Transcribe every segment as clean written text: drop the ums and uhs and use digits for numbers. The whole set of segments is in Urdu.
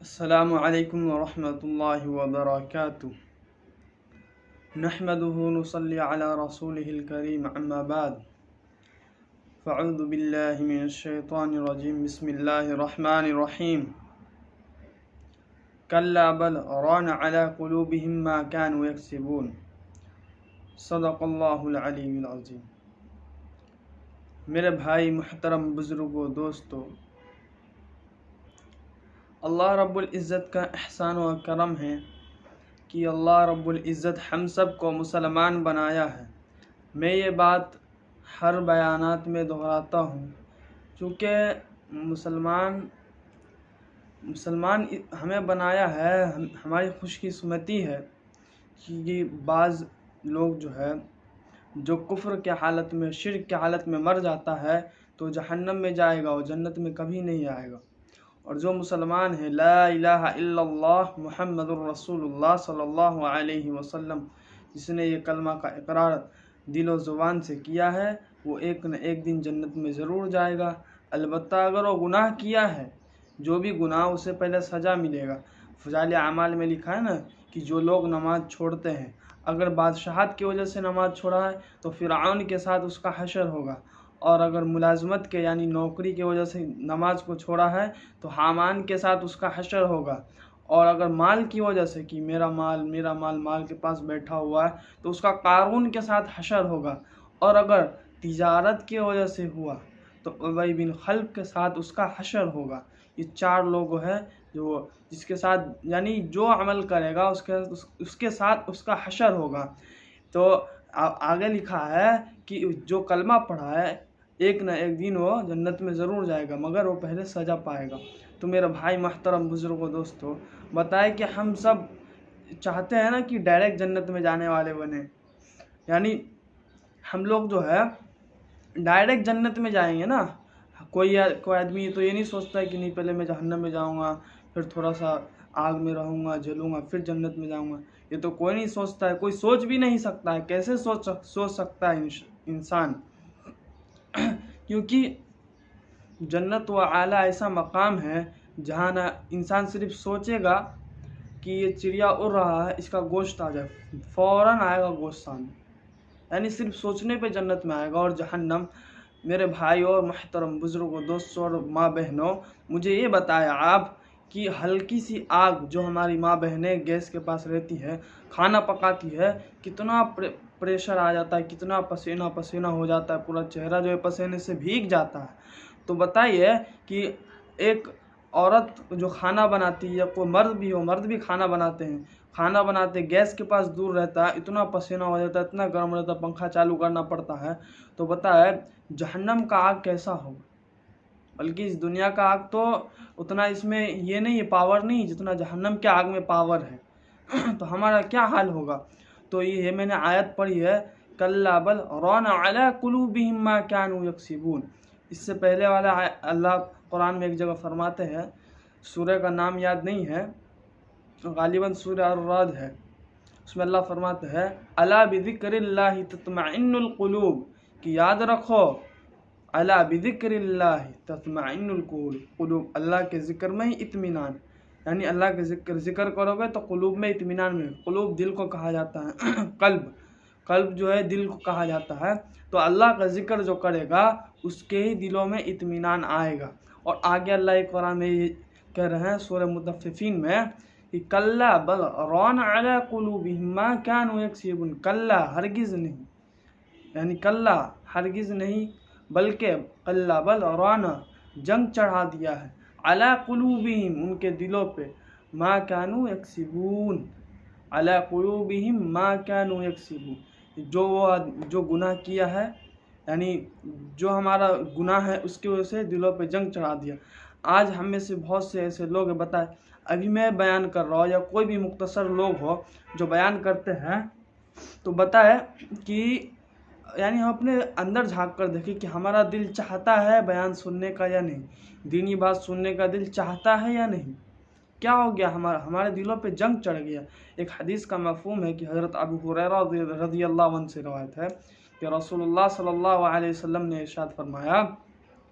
السلام علیکم ورحمۃ اللہ وبرکاتہ نحمده نصلی علی رسولہ الکریم اما بعد فاعوذ باللہ من الشیطان الرجیم بسم اللہ الرحمن الرحیم کلا بل ران علی قلوبہم ما كانوا یکسبون صدق اللہ العلی العظیم۔ میرے بھائی محترم، بزرگوں، دوستو، اللہ رب العزت کا احسان و کرم ہے کہ اللہ رب العزت ہم سب کو مسلمان بنایا ہے۔ میں یہ بات ہر بیانات میں دہراتا ہوں، چونکہ مسلمان ہمیں بنایا ہے، ہماری خوش قسمتی ہے کہ بعض لوگ جو کفر کے حالت میں، شرک کے حالت میں مر جاتا ہے تو جہنم میں جائے گا اور جنت میں کبھی نہیں آئے گا، اور جو مسلمان ہے لا الہ الا اللہ محمد الرسول اللہ صلی اللہ علیہ وسلم، جس نے یہ کلمہ کا اقرار دل و زبان سے کیا ہے، وہ ایک نہ ایک دن جنت میں ضرور جائے گا۔ البتہ اگر وہ گناہ کیا ہے، جو بھی گناہ، اسے پہلے سزا ملے گا۔ فضائل اعمال میں لکھا ہے نا کہ جو لوگ نماز چھوڑتے ہیں، اگر بادشاہت کی وجہ سے نماز چھوڑا ہے تو فرعون کے ساتھ اس کا حشر ہوگا، اور اگر ملازمت کے یعنی نوکری کی وجہ سے نماز کو چھوڑا ہے تو حامان کے ساتھ اس کا حشر ہوگا، اور اگر مال کی وجہ سے کہ میرا مال کے پاس بیٹھا ہوا ہے تو اس کا قارون کے ساتھ حشر ہوگا، اور اگر تجارت کی وجہ سے ہوا تو ابی بن خلف کے ساتھ اس کا حشر ہوگا۔ یہ چار لوگ ہیں جس کے ساتھ یعنی جو عمل کرے گا اس کے ساتھ اس کا حشر ہوگا۔ تو آگے لکھا ہے کہ جو کلمہ پڑھا ہے ایک نہ ایک دن وہ جنت میں ضرور جائے گا، مگر وہ پہلے سزا پائے گا۔ تو میرے بھائی محترم، بزرگوں، دوستو، بتائے کہ ہم سب چاہتے ہیں نا کہ ڈائریکٹ جنت میں جانے والے بنے، یعنی ہم لوگ ڈائریکٹ جنت میں جائیں گے نا۔ کوئی آدمی تو یہ نہیں سوچتا ہے کہ نہیں پہلے میں جہنم میں جاؤں گا، پھر تھوڑا سا آگ میں رہوں گا، جلوں گا، پھر جنت میں جاؤں گا۔ یہ تو کوئی نہیں سوچتا ہے، کوئی سوچ بھی نہیں سکتا ہے۔ کیسے سوچ سکتا ہے انسان؟ کیونکہ جنت و اعلیٰ ایسا مقام ہے جہاں نہ انسان صرف سوچے گا کہ یہ چڑیا اڑ رہا ہے، اس کا گوشت آ جائے، فوراً آئے گا گوشت سامنے، یعنی صرف سوچنے پہ جنت میں آئے گا۔ اور جہنم، میرے بھائیوں اور محترم بزرگوں، دوستوں اور ماں بہنوں، مجھے یہ بتایا آپ کہ ہلکی سی آگ جو ہماری ماں بہنیں گیس کے پاس رہتی ہے، کھانا پکاتی ہے، کتنا پریشر آ جاتا ہے، کتنا پسینہ پسینہ ہو جاتا ہے، پورا چہرہ جو ہے پسینے سے بھیگ جاتا ہے۔ تو بتائیے کہ ایک عورت جو کھانا بناتی ہے، یا کوئی مرد بھی ہو، مرد بھی کھانا بناتے ہیں، کھانا بناتے گیس کے پاس دور رہتا ہے، اتنا پسینہ ہو جاتا ہے، اتنا گرم رہتا ہے، پنکھا چالو کرنا پڑتا ہے۔ تو بتائے جہنم کا آگ کیسا ہوگا؟ بلکہ اس دنیا کا آگ تو اتنا اس میں یہ نہیں ہے، پاور نہیں جتنا جہنم کے آگ میں پاور ہے۔ تو ہمارا کیا حال ہوگا؟ تو یہ میں نے آیت پڑھی ہے، کلا بل ران علی قلوبہم ما كانوا یکسبون۔ اس سے پہلے والا اللہ قرآن میں ایک جگہ فرماتے ہیں، سورہ کا نام یاد نہیں ہے، غالباً سورہ الرعد ہے، اس میں اللہ فرماتے ہیں الا بذکر اللہ تطمئن القلوب، کہ یاد رکھو الا بذکر اللہ تطمئن القلوب، اللہ کے ذکر میں ہی اطمینان، یعنی اللہ کے ذکر کرو گے تو قلوب میں اطمینان میں۔ قلوب دل کو کہا جاتا ہے، قلب جو ہے دل کو کہا جاتا ہے۔ تو اللہ کا ذکر جو کرے گا اس کے ہی دلوں میں اطمینان آئے گا۔ اور آگے اللہ ایک قرآن میں یہ کہہ رہے ہیں سورہ مطففین میں کہ کلا بل ران علی قلوبہم ما كانوا یکسبون، کلا ہرگز نہیں، یعنی کلا ہرگز نہیں، بلکہ کلا بل ران جنگ چڑھا دیا ہے، علی قلوبہم ان کے دلوں پہ، ما كانوا یکسبون، علی قلوبہم ما كانوا یکسبون، جو گناہ کیا ہے، یعنی جو ہمارا گناہ ہے اس کی وجہ سے دلوں پہ جنگ چڑھا دیا۔ آج ہم میں سے بہت سے ایسے لوگ ہیں، بتائے ابھی میں بیان کر رہا ہوں یا کوئی بھی مختصر لوگ ہو جو بیان کرتے ہیں، تو بتائے کہ یعنی ہم اپنے اندر جھانک کر دیکھیں کہ ہمارا دل چاہتا ہے بیان سننے کا یا نہیں، دینی بات سننے کا دل چاہتا ہے یا نہیں؟ کیا ہو گیا؟ ہمارے دلوں پہ جنگ چڑھ گیا۔ ایک حدیث کا مفہوم ہے کہ حضرت ابو ہریرہ رضی اللہ عنہ سے روایت ہے کہ رسول اللہ صلی اللہ علیہ وسلم نے ارشاد فرمایا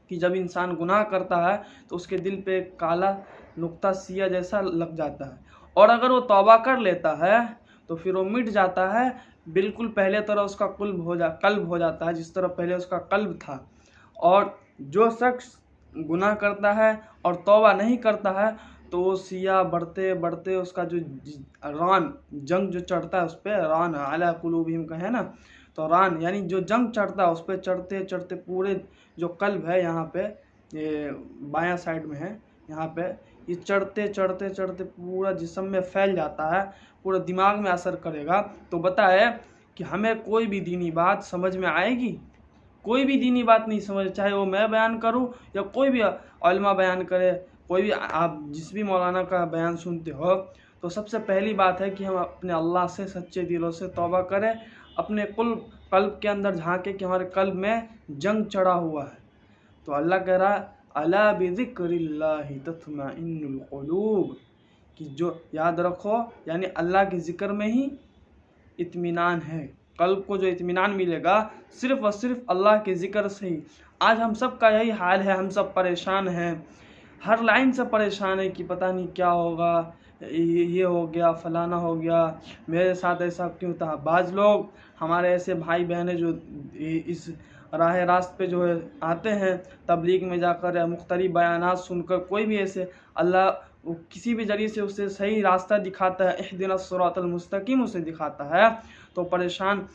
کہ جب انسان گناہ کرتا ہے تو اس کے دل پہ ایک کالا نقطہ سیاہ جیسا لگ جاتا ہے، اور اگر وہ توبہ کر لیتا ہے تو پھر وہ مٹ جاتا ہے، بالکل پہلے طرح اس کا قلب ہو جاتا ہے جس طرح پہلے اس کا قلب تھا۔ اور جو شخص گناہ کرتا ہے اور توبہ نہیں کرتا ہے تو وہ سیاہ بڑھتے بڑھتے اس کا جو ران جنگ جو چڑھتا ہے اس پہ، ران علی قلوبہم کا ہے نا، تو ران یعنی جو جنگ چڑھتا ہے اس پہ چڑھتے چڑھتے پورے جو قلب ہے یہاں پہ، یہ بایاں سائڈ میں ہے یہاں پہ، یہ چڑھتے چڑھتے چڑھتے پورا جسم میں پھیل جاتا ہے، پورا دماغ میں اثر کرے گا۔ تو بتائے کہ ہمیں کوئی بھی دینی بات سمجھ میں آئے گی؟ کوئی بھی دینی بات نہیں سمجھ، چاہے وہ میں بیان کروں یا کوئی بھی علماء بیان کرے، کوئی بھی آپ جس بھی مولانا کا بیان سنتے ہو، تو سب سے پہلی بات ہے کہ ہم اپنے اللہ سے سچے دلوں سے توبہ کریں، اپنے قلب کے اندر جھانکے کہ ہمارے قلب میں جنگ چڑھا ہوا ہے۔ تو اللہ کہہ رہا ہے الا بذکر اللہ تطمئن القلوب، کہ جو یاد رکھو یعنی اللہ کے ذکر میں ہی اطمینان ہے، قلب کو جو اطمینان ملے گا صرف اور صرف اللہ کے ذکر سے ہی۔ آج ہم سب کا یہی حال ہے، ہم سب پریشان ہیں، ہر لائن سے پریشان ہے کہ پتہ نہیں کیا ہوگا، یہ ہو گیا، فلانا ہو گیا، میرے ساتھ ایسا کیوں تھا۔ بعض لوگ ہمارے ایسے بھائی بہن ہیں جو اس راہ راست پہ جو ہے آتے ہیں، تبلیغ میں جا کر یا مختلف بیانات سن کر، کوئی بھی ایسے اللہ کسی بھی ذریعے سے اسے صحیح راستہ دکھاتا ہے، اہدنا الصراط المستقیم اسے دکھاتا ہے، تو پریشان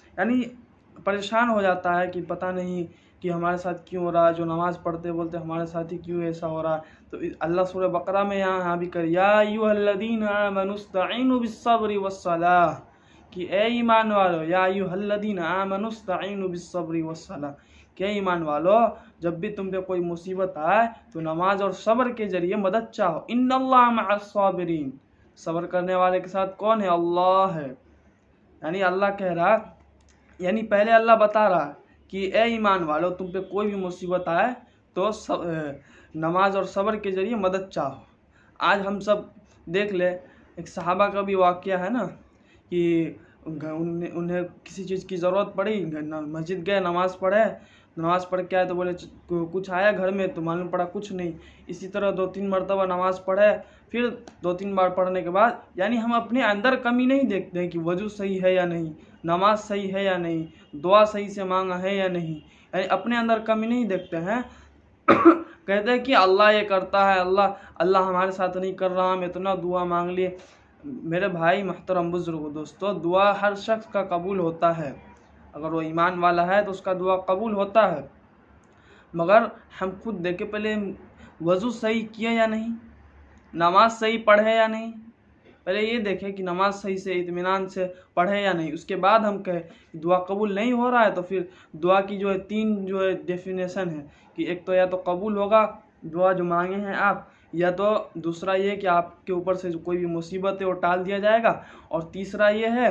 ہو جاتا ہے کہ پتہ نہیں کہ ہمارے ساتھ کیوں ہو رہا ہے، جو نماز پڑھتے بولتے ہمارے ساتھ ہی کیوں ایسا ہو رہا ہے۔ تو اللہ سورہ بقرہ میں یہاں بھی کر یا ایھا الذین آمنوا استعینوا بالصبر والصلاۃ، کہ اے ایمان والو، یا ایھا الذین آمنوا استعینوا بالصبر والصلاۃ، کہ اے ایمان والو جب بھی تم پہ کوئی مصیبت آئے تو نماز اور صبر کے ذریعے مدد چاہو، ان اللہ مع الصابرین، صبر کرنے والے کے ساتھ کون ہے؟ اللہ ہے۔ یعنی اللہ کہہ رہا، یعنی پہلے اللہ بتا رہا کہ اے ایمان والو تم پہ کوئی بھی مصیبت آئے تو نماز اور صبر کے ذریعے مدد چاہو۔ آج ہم سب دیکھ لے، ایک صحابہ کا بھی واقعہ ہے نا کہ انہیں کسی چیز کی ضرورت پڑی، مسجد گئے، نماز پڑھ کے آئے تو بولے کچھ آیا گھر میں، تو معلوم پڑا کچھ نہیں۔ اسی طرح 2-3 مرتبہ نماز پڑھے، پھر 2-3 بار پڑھنے کے بعد یعنی ہم اپنے اندر کمی نہیں دیکھتے ہیں کہ وضو صحیح ہے یا نہیں، نماز صحیح ہے یا نہیں، دعا صحیح سے مانگا ہے یا نہیں، یعنی اپنے اندر کمی نہیں دیکھتے ہیں۔ کہتے ہیں کہ اللہ یہ کرتا ہے، اللہ ہمارے ساتھ نہیں کر رہا، ہم اتنا دعا مانگ لیے۔ میرے بھائی محترم بزرگ دوستو، دعا ہر شخص کا قبول ہوتا ہے، اگر وہ ایمان والا ہے تو اس کا دعا قبول ہوتا ہے، مگر ہم خود دیکھیں پہلے وضو صحیح کیا یا نہیں، نماز صحیح پڑھے یا نہیں، پہلے یہ دیکھیں کہ نماز صحیح سے اطمینان سے پڑھے یا نہیں، اس کے بعد ہم کہیں دعا قبول نہیں ہو رہا ہے تو پھر دعا کی جو ہے 3 ڈیفینیشن ہے کہ ایک تو یا تو قبول ہوگا دعا جو مانگے ہیں آپ، یا تو دوسرا یہ کہ آپ کے اوپر سے جو کوئی بھی مصیبت ہے وہ ٹال دیا جائے گا، اور تیسرا یہ ہے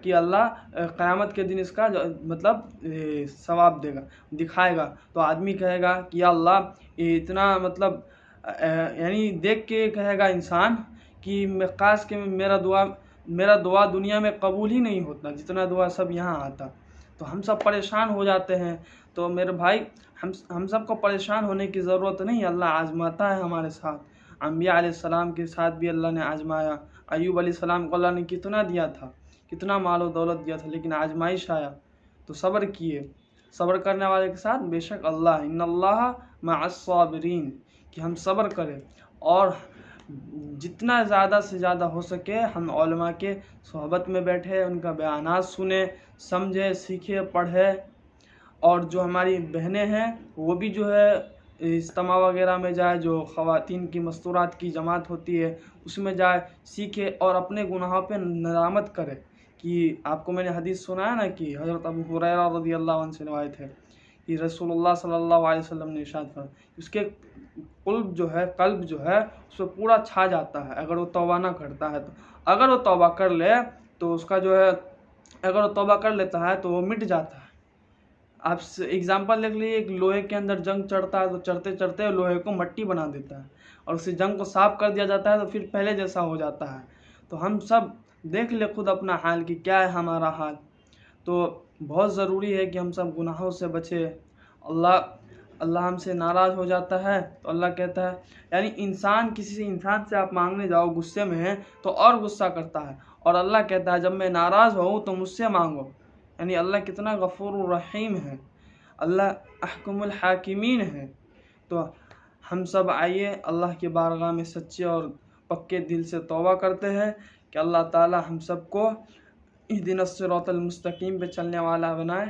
کہ اللہ قیامت کے دن اس کا مطلب ثواب دے گا، دکھائے گا۔ تو آدمی کہے گا کہ یا اللہ یہ اتنا مطلب یعنی دیکھ کے کہے گا انسان کہ کاش کہ میرا دعا دنیا میں قبول ہی نہیں ہوتا جتنا دعا سب یہاں آتا۔ تو ہم سب پریشان ہو جاتے ہیں۔ تو میرے بھائی ہم سب کو پریشان ہونے کی ضرورت نہیں، اللہ آزماتا ہے ہمارے ساتھ۔ انبیاء علیہ السلام کے ساتھ بھی اللہ نے آزمایا، ایوب علیہ السلام کو اللہ نے کتنا دیا تھا، کتنا مال و دولت دیا تھا، لیکن آزمائش آیا تو صبر کیے، صبر کرنے والے کے ساتھ بے شک اللہ، ان اللہ مع الصابرین، کہ ہم صبر کریں، اور جتنا زیادہ سے زیادہ ہو سکے ہم علماء کے صحبت میں بیٹھے، ان کا بیانات سنیں، سمجھے، سیکھے، پڑھے، اور جو ہماری بہنیں ہیں وہ بھی جو ہے اجتماع وغیرہ میں جائے، جو خواتین کی مستورات کی جماعت ہوتی ہے اس میں جائے، سیکھے اور اپنے گناہوں پہ ندامت کرے۔ کہ آپ کو میں نے حدیث سنایا نا کہ حضرت ابو ہریرہ رضی اللہ عنہ سے روایت ہے کہ رسول اللہ صلی اللہ علیہ وسلم نے ارشاد فرمایا اس کے قلب جو ہے اس پہ پورا چھا جاتا ہے اگر وہ توبہ نہ کرتا ہے تو، اگر وہ توبہ کر لے تو اس کا جو ہے، اگر وہ توبہ کر لیتا ہے تو وہ مٹ جاتا ہے۔ آپ ایگزامپل لے لیجیے، ایک لوہے کے اندر جنگ چڑھتا ہے تو چڑھتے چڑھتے لوہے کو مٹی بنا دیتا ہے، اور اسے جنگ کو صاف کر دیا جاتا ہے تو پھر پہلے جیسا ہو جاتا ہے۔ تو ہم سب دیکھ لے خود اپنا حال کہ کیا ہے ہمارا حال۔ تو بہت ضروری ہے کہ ہم سب گناہوں سے بچے، اللہ ہم سے ناراض ہو جاتا ہے تو اللہ کہتا ہے، یعنی کسی انسان سے آپ مانگنے جاؤ غصے میں ہیں تو اور غصہ کرتا ہے، اور اللہ کہتا ہے جب میں ناراض ہوں تو مجھ سے مانگو۔ یعنی اللہ کتنا غفور الرحیم ہے، اللہ احکم الحاکمین ہے۔ تو ہم سب آئیے اللہ کی بارگاہ میں سچے اور پکے دل سے توبہ کرتے ہیں کہ اللہ تعالی ہم سب کو اہدنا الصراط المستقیم پہ چلنے والا بنائے،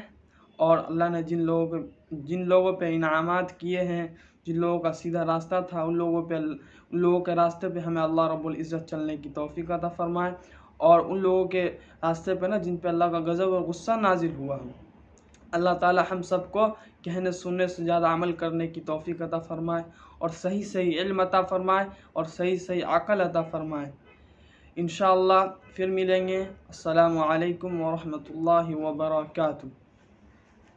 اور اللہ نے جن لوگوں پہ انعامات کیے ہیں، جن لوگوں کا سیدھا راستہ تھا، ان لوگوں کے راستے پہ ہمیں اللہ رب العزت چلنے کی توفیق عطا فرمائے، اور ان لوگوں کے راستے پہ جن پہ اللہ کا غضب اور غصہ نازل ہوا ہو، اللہ تعالی ہم سب کو کہنے سننے سے زیادہ عمل کرنے کی توفیق عطا فرمائے، اور صحیح علم عطا فرمائے، اور صحیح عقل عطا فرمائے۔ انشاءاللہ پھر ملیں گے۔ السلام علیکم ورحمۃ اللہ وبرکاتہ۔